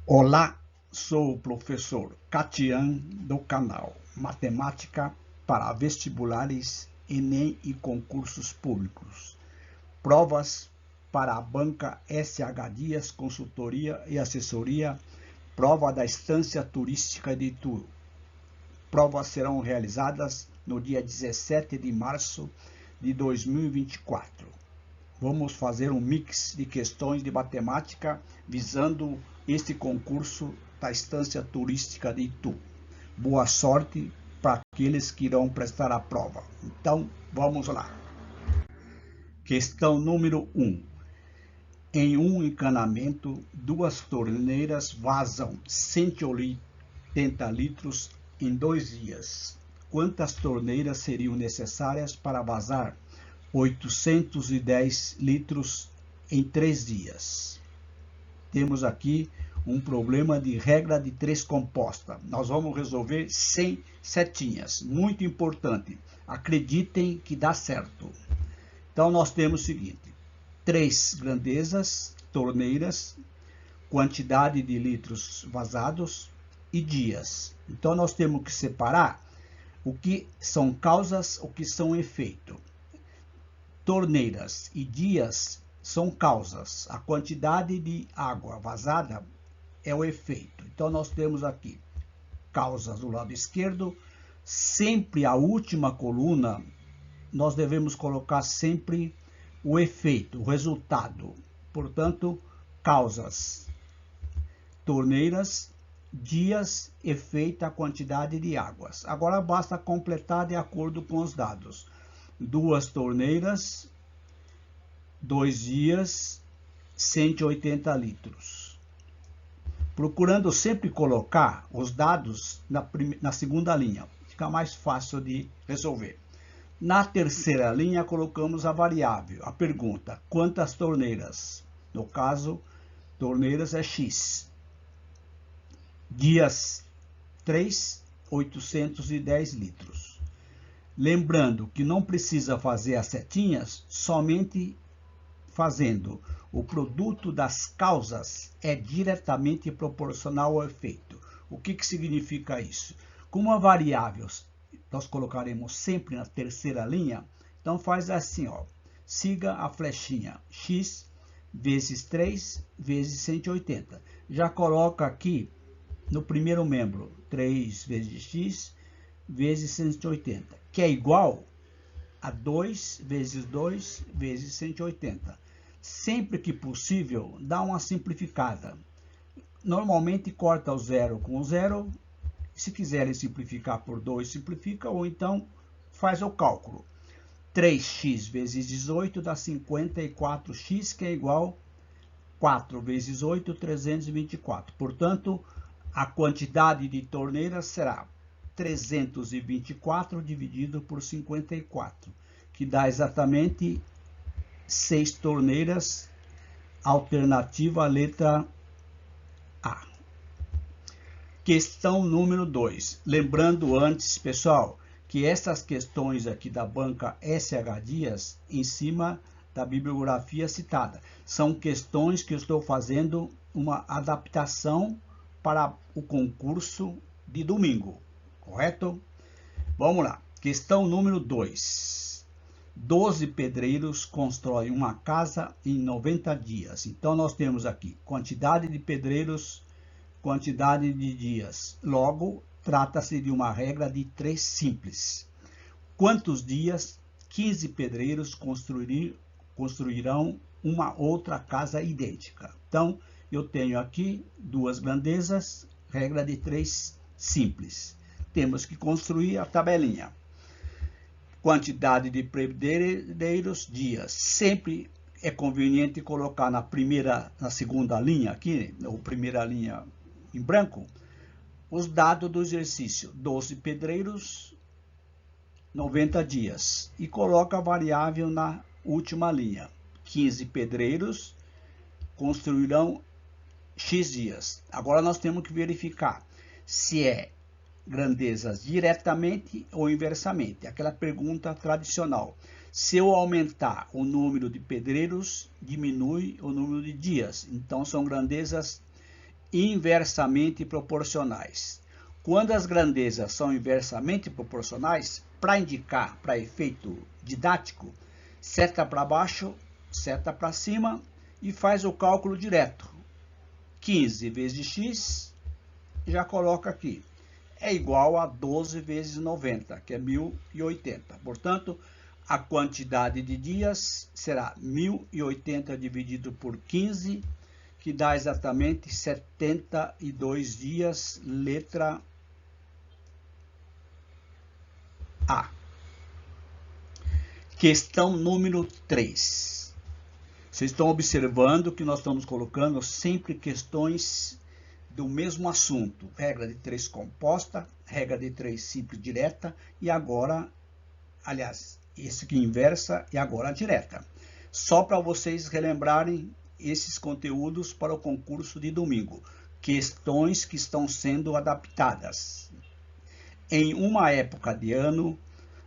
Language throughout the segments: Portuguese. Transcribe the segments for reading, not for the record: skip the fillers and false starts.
Olá, sou o professor Catian do canal Matemática para Vestibulares, Enem e Concursos Públicos. Provas para a banca SH Dias Consultoria e Assessoria, prova da Estância Turística de Itu. Provas serão realizadas no dia 17 de março de 2024. Vamos fazer um mix de questões de matemática visando este concurso da Estância Turística de Itu. Boa sorte para aqueles que irão prestar a prova. Então, vamos lá. Questão número 1. Em um encanamento, duas torneiras vazam 180 litros em 2 dias. Quantas torneiras seriam necessárias para vazar 810 litros em 3 dias? Temos aqui um problema de regra de 3 composta. Nós vamos resolver sem setinhas. Muito importante. Acreditem que dá certo. Então, nós temos o seguinte. 3 grandezas, torneiras, quantidade de litros vazados e dias. Então, nós temos que separar o que são causas, o que são efeito. Torneiras e dias são causas. A quantidade de água vazada é o efeito. Então, nós temos aqui causas do lado esquerdo. Sempre a última coluna, nós devemos colocar sempre o efeito, o resultado. Portanto, causas, torneiras, dias, efeito, a quantidade de águas. Agora, basta completar de acordo com os dados. 2 torneiras, 2 dias, 180 litros. Procurando sempre colocar os dados na segunda linha. Fica mais fácil de resolver. Na terceira linha, colocamos a variável. A pergunta, quantas torneiras? No caso, torneiras é X. Dias, 3, 810 litros. Lembrando que não precisa fazer as setinhas, somente fazendo o produto das causas é diretamente proporcional ao efeito. O que significa isso? Como a variável nós colocaremos sempre na terceira linha, então faz assim, ó, siga a flechinha x vezes 3 vezes 180. Já coloca aqui no primeiro membro 3 vezes x vezes 180, que é igual a 2 vezes 2 vezes 180. Sempre que possível, dá uma simplificada. Normalmente corta o zero com o zero. Se quiserem simplificar por 2, simplifica, ou então faz o cálculo. 3x vezes 18 dá 54x, que é igual a 4 vezes 8, 324. Portanto, a quantidade de torneiras será 324 dividido por 54, que dá exatamente 6 torneiras, alternativa à letra A. Questão número 2. Lembrando antes, pessoal, que essas questões aqui da banca SH Dias, em cima da bibliografia citada, são questões que eu estou fazendo uma adaptação para o concurso de domingo, correto? Vamos lá. Questão número 2. 12 pedreiros constroem uma casa em 90 dias. Então, nós temos aqui quantidade de pedreiros, quantidade de dias. Logo, trata-se de uma regra de 3 simples. Quantos dias 15 pedreiros construirão uma outra casa idêntica? Então, eu tenho aqui 2 grandezas, regra de 3 simples. Temos que construir a tabelinha. Quantidade de pedreiros, dias. Sempre é conveniente colocar na segunda linha aqui, ou primeira linha em branco, os dados do exercício. 12 pedreiros, 90 dias. E coloca a variável na última linha. 15 pedreiros construirão X dias. Agora nós temos que verificar se é grandezas diretamente ou inversamente. Aquela pergunta tradicional. Se eu aumentar o número de pedreiros, diminui o número de dias. Então, são grandezas inversamente proporcionais. Quando as grandezas são inversamente proporcionais, para indicar, para efeito didático, seta para baixo, seta para cima e faz o cálculo direto. 15 vezes x, já coloca aqui, é igual a 12 vezes 90, que é 1080. Portanto, a quantidade de dias será 1080 dividido por 15, que dá exatamente 72 dias, letra A. Questão número 3. Vocês estão observando que nós estamos colocando sempre questões do mesmo assunto. Regra de 3 composta, regra de 3 simples direta e agora, aliás, esse aqui inversa e agora a direta. Só para vocês relembrarem esses conteúdos para o concurso de domingo. Questões que estão sendo adaptadas. Em uma época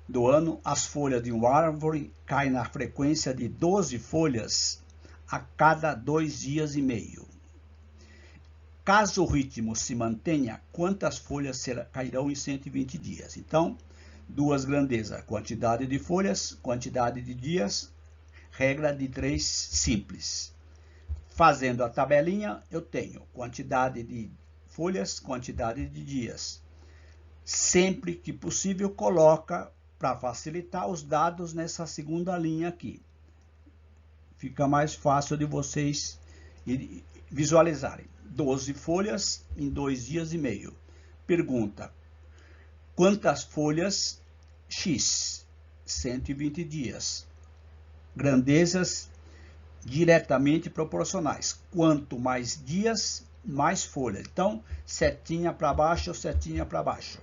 do ano, as folhas de uma árvore caem na frequência de 12 folhas a cada 2 dias e meio. Caso o ritmo se mantenha, quantas folhas cairão em 120 dias? Então, duas grandezas, quantidade de folhas, quantidade de dias, regra de 3 simples. Fazendo a tabelinha, eu tenho quantidade de folhas, quantidade de dias. Sempre que possível, coloca, para facilitar, os dados nessa segunda linha aqui. Fica mais fácil de vocês visualizarem. 12 folhas em 2 dias e meio. Pergunta: quantas folhas? X, 120 dias. Grandezas diretamente proporcionais. Quanto mais dias, mais folhas. Então, setinha para baixo, setinha para baixo.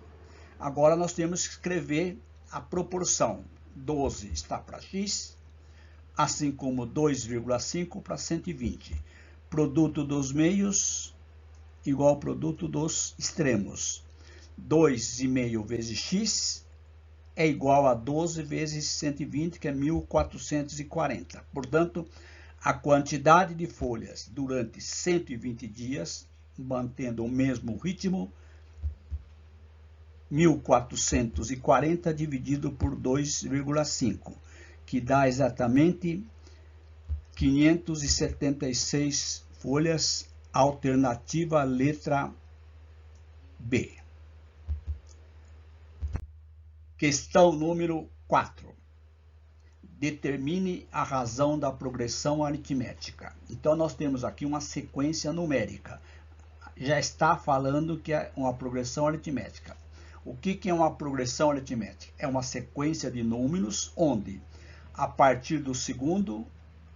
Agora nós temos que escrever a proporção. 12 está para X, assim como 2,5 para 120. Produto dos meios igual ao produto dos extremos. 2,5 vezes x é igual a 12 vezes 120, que é 1440. Portanto, a quantidade de folhas durante 120 dias, mantendo o mesmo ritmo, 1440 dividido por 2,5, que dá exatamente 576 folhas, alternativa letra B. Questão número 4. Determine a razão da progressão aritmética. Então, nós temos aqui uma sequência numérica. Já está falando que é uma progressão aritmética. O que é uma progressão aritmética? É uma sequência de números onde, a partir do segundo,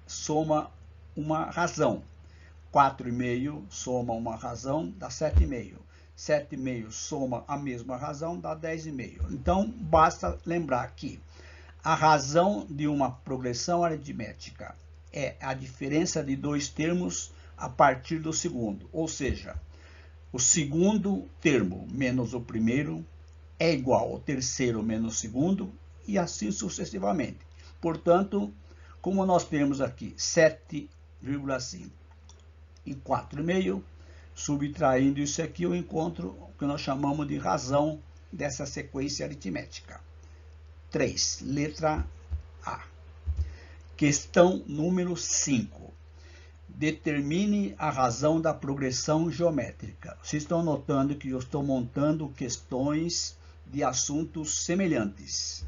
soma uma razão. 4,5 soma uma razão, dá 7,5. 7,5 soma a mesma razão, dá 10,5. Então, basta lembrar que a razão de uma progressão aritmética é a diferença de dois termos a partir do segundo. Ou seja, o segundo termo menos o primeiro é igual ao terceiro menos o segundo e assim sucessivamente. Portanto, como nós temos aqui 7,5 e 4,5, subtraindo isso aqui, eu encontro o que nós chamamos de razão dessa sequência aritmética. 3, letra A. Questão número 5. Determine a razão da progressão geométrica. Vocês estão notando que eu estou montando questões de assuntos semelhantes.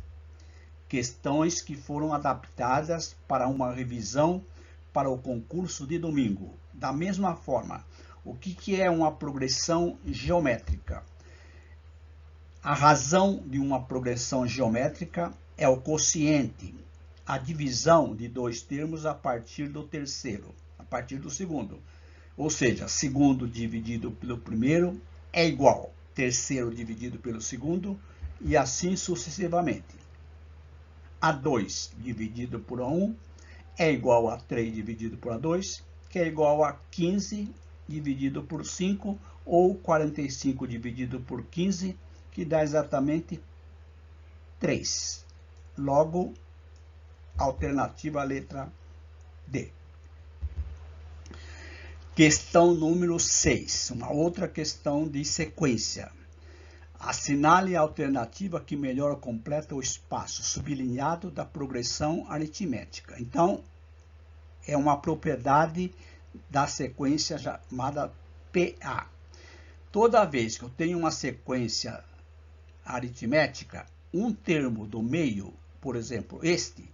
Questões que foram adaptadas para uma revisão para o concurso de domingo. Da mesma forma, o que é uma progressão geométrica? A razão de uma progressão geométrica é o quociente, a divisão de dois termos a partir do terceiro, a partir do segundo. Ou seja, segundo dividido pelo primeiro é igual a terceiro dividido pelo segundo e assim sucessivamente. A2 dividido por A1 é igual a 3 dividido por A2, que é igual a 15 dividido por 5, ou 45 dividido por 15, que dá exatamente 3. Logo, alternativa letra D. Questão número 6, uma outra questão de sequência. Assinale a alternativa que melhor completa o espaço sublinhado da progressão aritmética. Então, é uma propriedade da sequência chamada PA. Toda vez que eu tenho uma sequência aritmética, um termo do meio, por exemplo, este,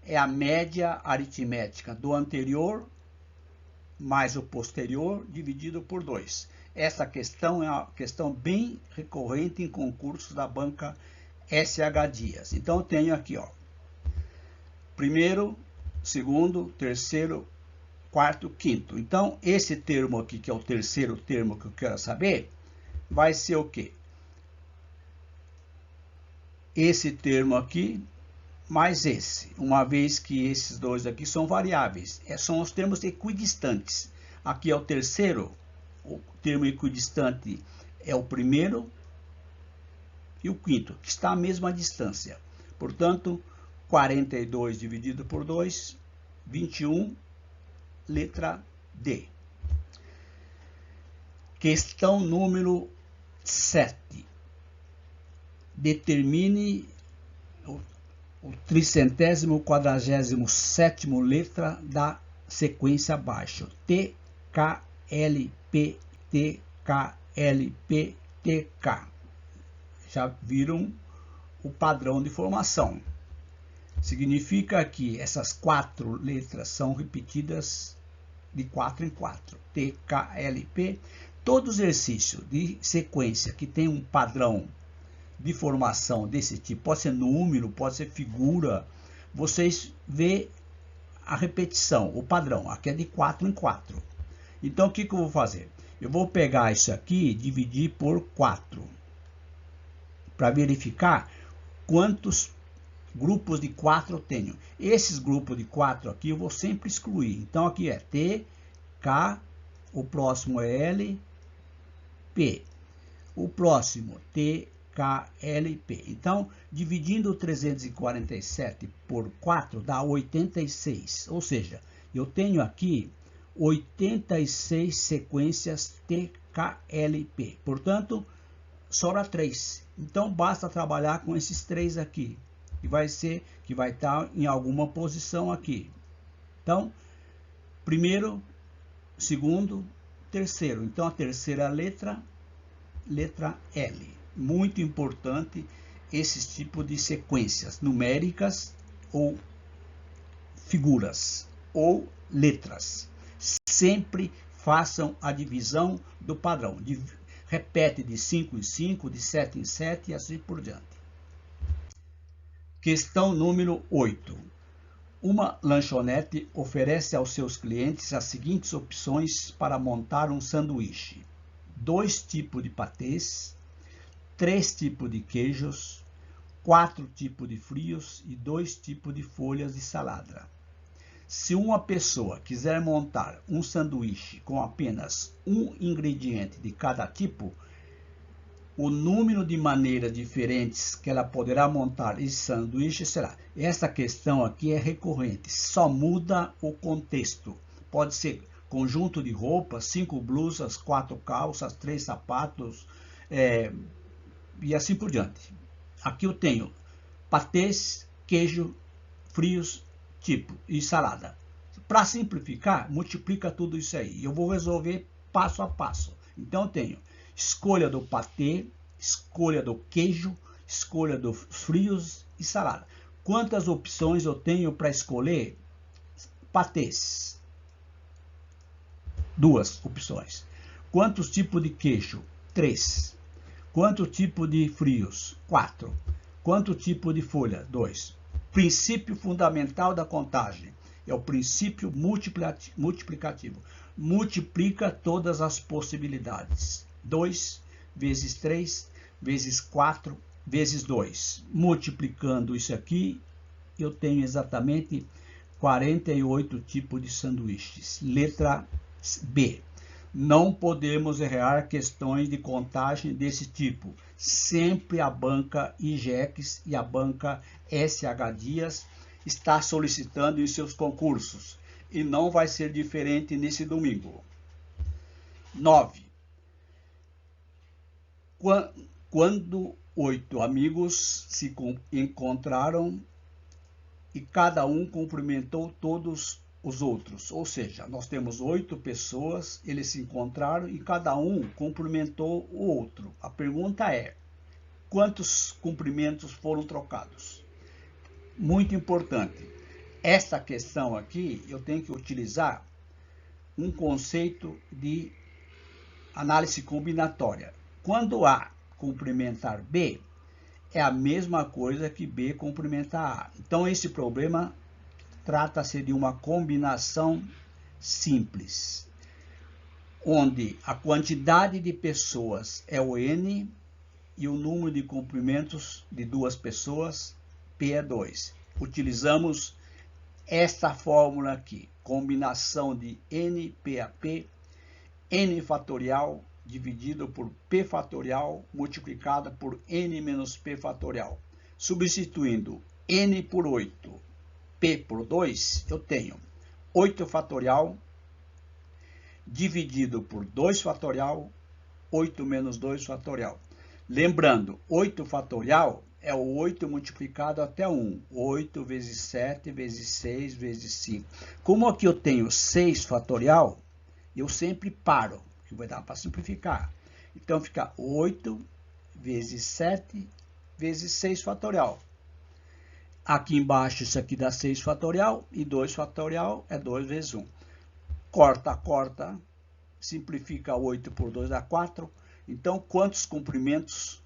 é a média aritmética do anterior mais o posterior dividido por 2. Essa questão é uma questão bem recorrente em concursos da banca SH Dias. Então, eu tenho aqui, ó, primeiro, segundo, terceiro, quarto, quinto. Então, esse termo aqui, que é o terceiro termo que eu quero saber, vai ser o quê? Esse termo aqui mais esse, uma vez que esses dois aqui são variáveis. São os termos equidistantes. Aqui é o terceiro, o termo equidistante é o primeiro e o quinto, que está à mesma distância. Portanto, 42 dividido por 2, 21, letra D. Questão número 7. Determine o 347º letra da sequência abaixo. T, K, L, P, T, K, L, P, T, K. Já viram o padrão de formação. Significa que essas 4 letras são repetidas de 4 em 4. T, K, L, P. Todo exercício de sequência que tem um padrão de formação desse tipo, pode ser número, pode ser figura, vocês vê a repetição, o padrão, aqui é de 4 em 4. Então, o que eu vou fazer? Eu vou pegar isso aqui e dividir por 4, para verificar quantos grupos de 4 eu tenho. Esses grupos de 4 aqui eu vou sempre excluir. Então, aqui é T, K, o próximo é L, P. O próximo, T, KLP. Então, dividindo 347 por 4 dá 86. Ou seja, eu tenho aqui 86 sequências TKLP. Portanto, sobra 3. Então, basta trabalhar com esses 3 aqui. E vai estar em alguma posição aqui. Então, primeiro, segundo, terceiro. Então, a terceira letra L. Muito importante esses tipos de sequências numéricas ou figuras ou letras. Sempre façam a divisão do padrão. Repete de 5 em 5, de 7 em 7 e assim por diante. Questão número 8. Uma lanchonete oferece aos seus clientes as seguintes opções para montar um sanduíche: 2 tipos de patês, 3 tipos de queijos, 4 tipos de frios e 2 tipos de folhas de salada. Se uma pessoa quiser montar um sanduíche com apenas um ingrediente de cada tipo, o número de maneiras diferentes que ela poderá montar esse sanduíche será. Essa questão aqui é recorrente, só muda o contexto. Pode ser conjunto de roupas, 5 blusas, 4 calças, 3 sapatos, e assim por diante. Aqui eu tenho patês, queijo, frios, tipo e salada. Para simplificar, multiplica tudo isso aí. Eu vou resolver passo a passo. Então eu tenho escolha do patê, escolha do queijo, escolha dos frios e salada. Quantas opções eu tenho para escolher? Patês. 2 opções. Quantos tipos de queijo? 3. Quanto tipo de frios? 4. Quanto tipo de folha? 2. Princípio fundamental da contagem é o princípio multiplicativo. Multiplica todas as possibilidades. 2 vezes 3 vezes 4 vezes 2. Multiplicando isso aqui, eu tenho exatamente 48 tipos de sanduíches. Letra B. Não podemos errar questões de contagem desse tipo. Sempre a banca IGEX e a banca SH Dias está solicitando em seus concursos. E não vai ser diferente nesse domingo. 9. Quando 8 amigos se encontraram e cada um cumprimentou todos os outros. Ou seja, nós temos 8 pessoas, eles se encontraram e cada um cumprimentou o outro. A pergunta é, quantos cumprimentos foram trocados? Muito importante. Esta questão aqui, eu tenho que utilizar um conceito de análise combinatória. Quando A cumprimentar B, é a mesma coisa que B cumprimentar A. Então, esse problema trata-se de uma combinação simples, onde a quantidade de pessoas é o N e o número de cumprimentos de duas pessoas, P é 2. Utilizamos esta fórmula aqui, combinação de N, P a P, N fatorial dividido por P fatorial multiplicado por N menos P fatorial. Substituindo N por 8, P por 2, eu tenho 8 fatorial dividido por 2 fatorial, 8 menos 2 fatorial. Lembrando, 8 fatorial é o 8 multiplicado até 1. 8 vezes 7 vezes 6 vezes 5. Como aqui eu tenho 6 fatorial, eu sempre paro, que vai dar para simplificar. Então fica 8 vezes 7 vezes 6 fatorial. Aqui embaixo isso aqui dá 6 fatorial e 2 fatorial é 2 vezes 1. Corta, corta, simplifica 8 por 2 dá 4. Então quantos cumprimentos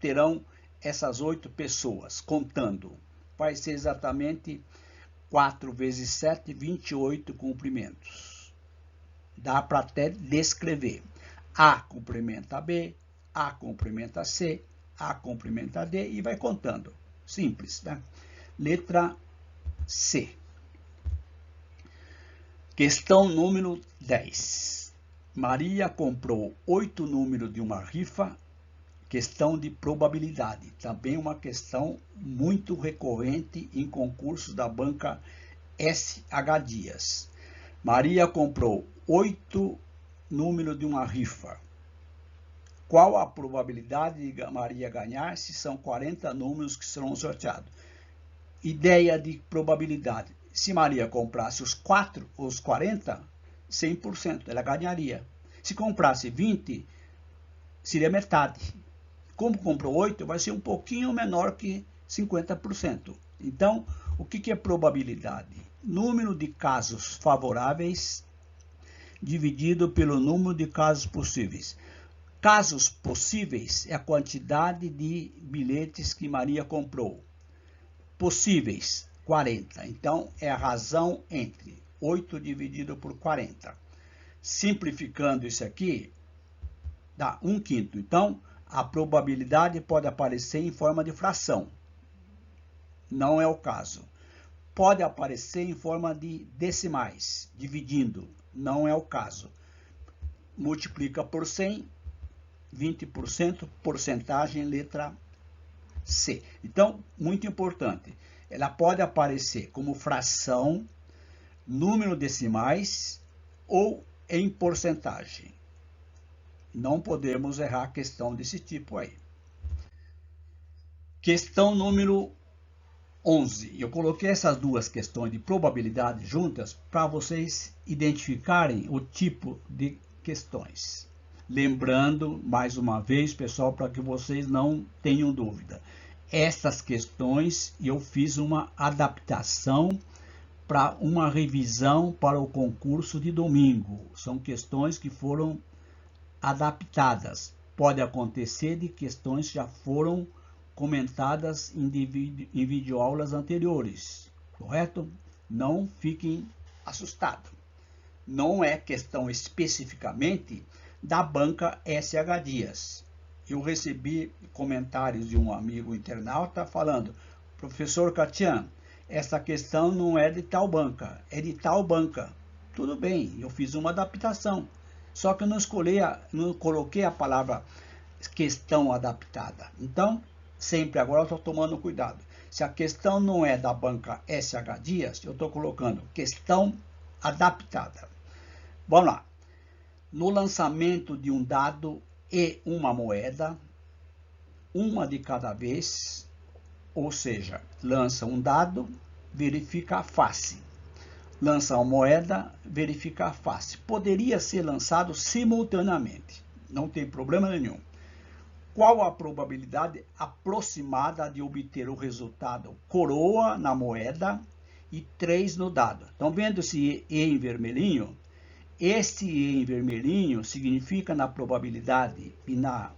terão essas 8 pessoas, contando? Vai ser exatamente 4 vezes 7, 28 cumprimentos. Dá para até descrever. A cumprimenta B, A cumprimenta C, A cumprimenta D e vai contando. Simples, né? Letra C. Questão número 10. Maria comprou 8 números de uma rifa. Questão de probabilidade, também uma questão muito recorrente em concursos da banca SH Dias. Maria comprou 8 números de uma rifa. Qual a probabilidade de Maria ganhar se são 40 números que serão sorteados? Ideia de probabilidade. Se Maria comprasse os 40, 100%, ela ganharia. Se comprasse 20, seria metade. Como comprou 8, vai ser um pouquinho menor que 50%. Então, o que é probabilidade? Número de casos favoráveis dividido pelo número de casos possíveis. Casos possíveis é a quantidade de bilhetes que Maria comprou. Possíveis, 40. Então, é a razão entre 8 dividido por 40. Simplificando isso aqui, dá 1/5. Então, a probabilidade pode aparecer em forma de fração. Não é o caso. Pode aparecer em forma de decimais, dividindo. Não é o caso. Multiplica por 100, 20%, porcentagem, letra C. Então, muito importante. Ela pode aparecer como fração, número decimais ou em porcentagem. Não podemos errar questão desse tipo aí. Questão número 11. Eu coloquei essas duas questões de probabilidade juntas para vocês identificarem o tipo de questões. Lembrando, mais uma vez, pessoal, para que vocês não tenham dúvida. Essas questões eu fiz uma adaptação para uma revisão para o concurso de domingo. São questões que foram adaptadas. Pode acontecer de questões que já foram comentadas em videoaulas anteriores, correto? Não fiquem assustados. Não é questão especificamente da banca SH Dias. Eu recebi comentários de um amigo internauta falando: professor Catian, essa questão não é de tal banca, é de tal banca. Tudo bem, eu fiz uma adaptação. Só que eu não coloquei a palavra questão adaptada. Então, sempre agora eu estou tomando cuidado. Se a questão não é da banca SH Dias, eu estou colocando questão adaptada. Vamos lá. no lançamento de um dado e uma moeda, uma de cada vez, ou seja, lança um dado, verifica a face. Lança uma moeda, verifica a face. Poderia ser lançado simultaneamente, não tem problema nenhum. Qual a probabilidade aproximada de obter o resultado coroa na moeda e 3 no dado? Estão vendo esse E em vermelhinho? Este E em vermelhinho significa na probabilidade e na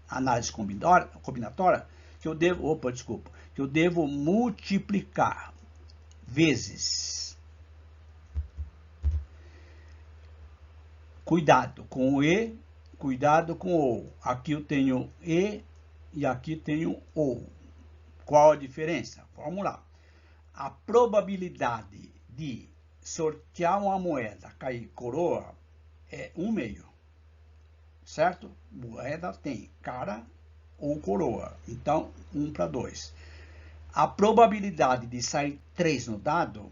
análise combinatória que eu devo multiplicar vezes. Cuidado com o E, cuidado com o OU. Aqui eu tenho E e aqui tenho OU. Qual a diferença? Vamos lá. A probabilidade de sortear uma moeda, cair coroa, é 1/2. Certo? Moeda tem cara ou coroa. Então, 1/2. A probabilidade de sair 3 no dado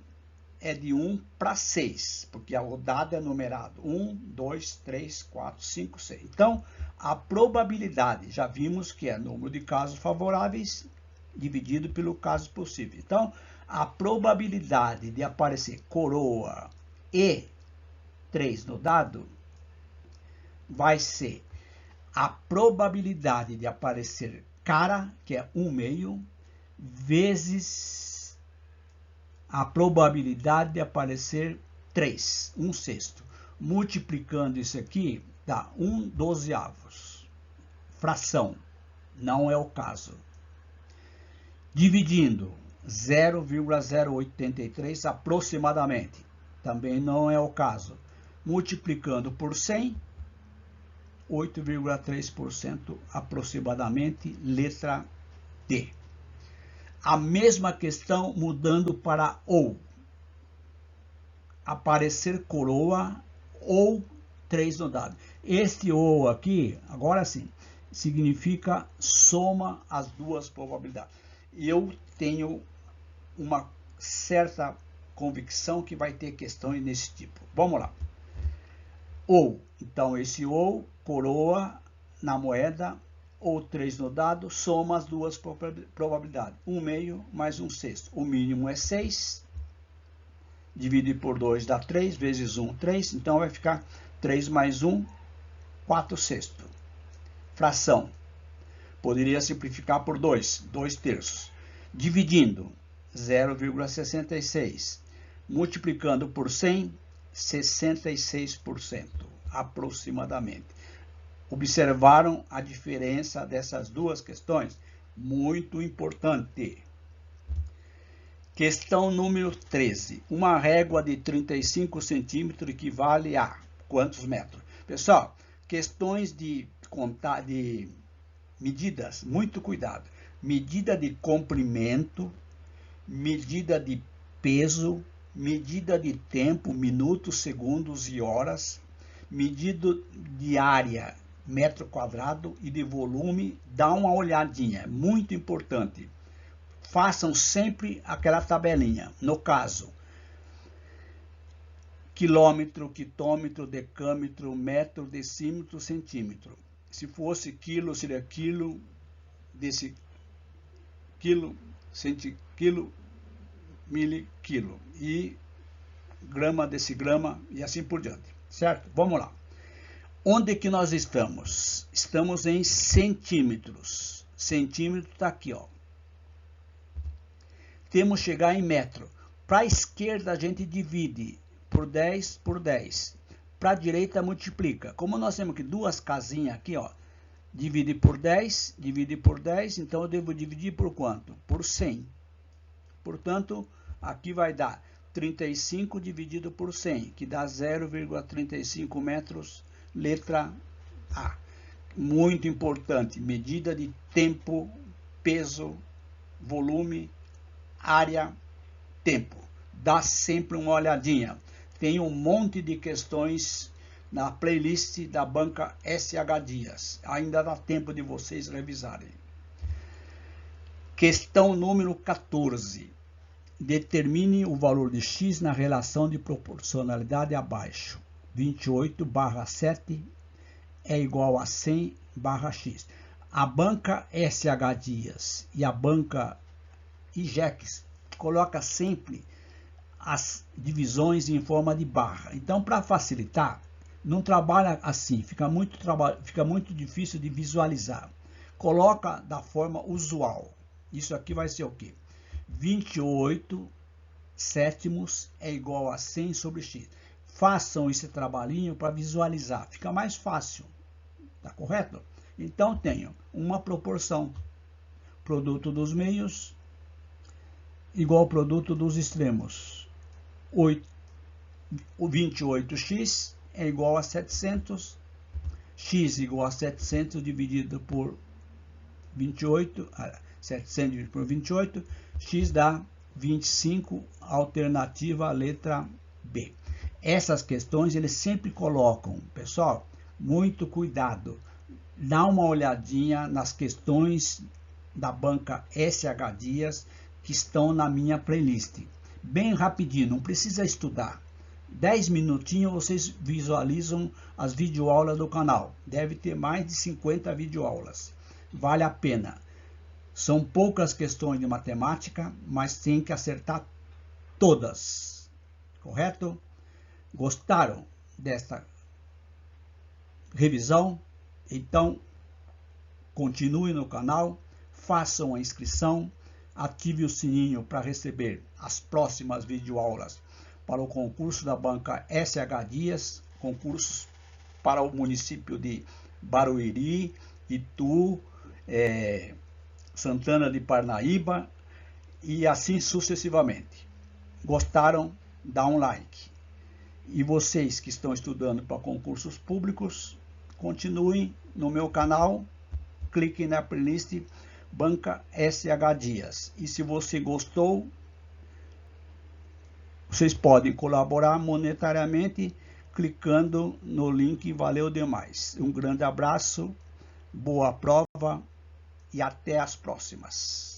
é de 1/6, porque o dado é numerado 1, 2, 3, 4, 5, 6. Então, a probabilidade, já vimos que é número de casos favoráveis dividido pelo caso possível. Então, a probabilidade de aparecer coroa e 3 no dado vai ser a probabilidade de aparecer cara, que é 1/2, vezes a probabilidade de aparecer 3, 1/6. Multiplicando isso aqui, dá 1/12. Fração, não é o caso. Dividindo 0,083 aproximadamente, também não é o caso. Multiplicando por 100, 8,3% aproximadamente, letra D. A mesma questão mudando para OU. Aparecer coroa ou 3 no dado. Este OU aqui, agora sim, significa soma as duas probabilidades. Eu tenho uma certa convicção que vai ter questões desse tipo. Vamos lá. Ou, então esse ou, coroa na moeda, ou 3 no dado, soma as duas probabilidades. 1/2 mais 1/6. O mínimo é 6. Divide por 2 dá 3, vezes 1, 3. Então vai ficar 3 mais 1, 4/6. Fração. Poderia simplificar por 2, 2/3. Dividindo 0,66. Multiplicando por 100, 66%, aproximadamente. Observaram a diferença dessas duas questões? Muito importante. Questão número 13. Uma régua de 35 centímetros equivale a quantos metros? Pessoal, questões de medidas, muito cuidado. Medida de comprimento, medida de peso, medida de tempo, minutos, segundos e horas, medida de área, metro quadrado, e de volume, dá uma olhadinha, muito importante. Façam sempre aquela tabelinha. No caso, quilômetro, quitômetro, decâmetro, metro, decímetro, centímetro. Se fosse quilo, seria quilo, desse quilo, centiquilo, miliquilo, e grama, decigrama, e assim por diante, certo? Vamos lá. Onde que nós estamos? Estamos em centímetros. Centímetro está aqui, ó. Temos que chegar em metro. Para a esquerda a gente divide por 10 por 10. Para a direita multiplica. Como nós temos aqui duas casinhas aqui, ó. Divide por 10, então eu devo dividir por quanto? Por 100. Portanto, aqui vai dar 35 dividido por 100, que dá 0,35 metros, letra A. Muito importante, medida de tempo, peso, volume, área, tempo. Dá sempre uma olhadinha. Tem um monte de questões na playlist da banca SH Dias. Ainda dá tempo de vocês revisarem. Questão número 14. Determine o valor de x na relação de proporcionalidade abaixo. 28/7 é igual a 100/x. A banca SH Dias e a banca IJEX coloca sempre as divisões em forma de barra. Então, para facilitar, não trabalha assim, fica muito difícil de visualizar. Coloca da forma usual. Isso aqui vai ser o quê? 28 sétimos é igual a 100/x. Façam esse trabalhinho para visualizar, fica mais fácil, tá correto? Então, tenho uma proporção, produto dos meios igual ao produto dos extremos. O 28x é igual a 700, x igual a 700 dividido por 28, 700 dividido por 28, x dá 25, alternativa letra B. Essas questões eles sempre colocam, pessoal, muito cuidado. Dá uma olhadinha nas questões da banca SH Dias que estão na minha playlist. Bem rapidinho, não precisa estudar. 10 minutinhos vocês visualizam as videoaulas do canal. Deve ter mais de 50 videoaulas. Vale a pena. São poucas questões de matemática, mas tem que acertar todas. Correto? Gostaram desta revisão? Então, continue no canal, façam a inscrição, ative o sininho para receber as próximas videoaulas para o concurso da banca SH Dias, concursos para o município de Barueri, Itu, Santana de Parnaíba e assim sucessivamente. Gostaram? Dá um like. E vocês que estão estudando para concursos públicos, continuem no meu canal, cliquem na playlist Banca SH Dias. E se você gostou, vocês podem colaborar monetariamente clicando no link. Valeu demais. Um grande abraço, boa prova e até as próximas.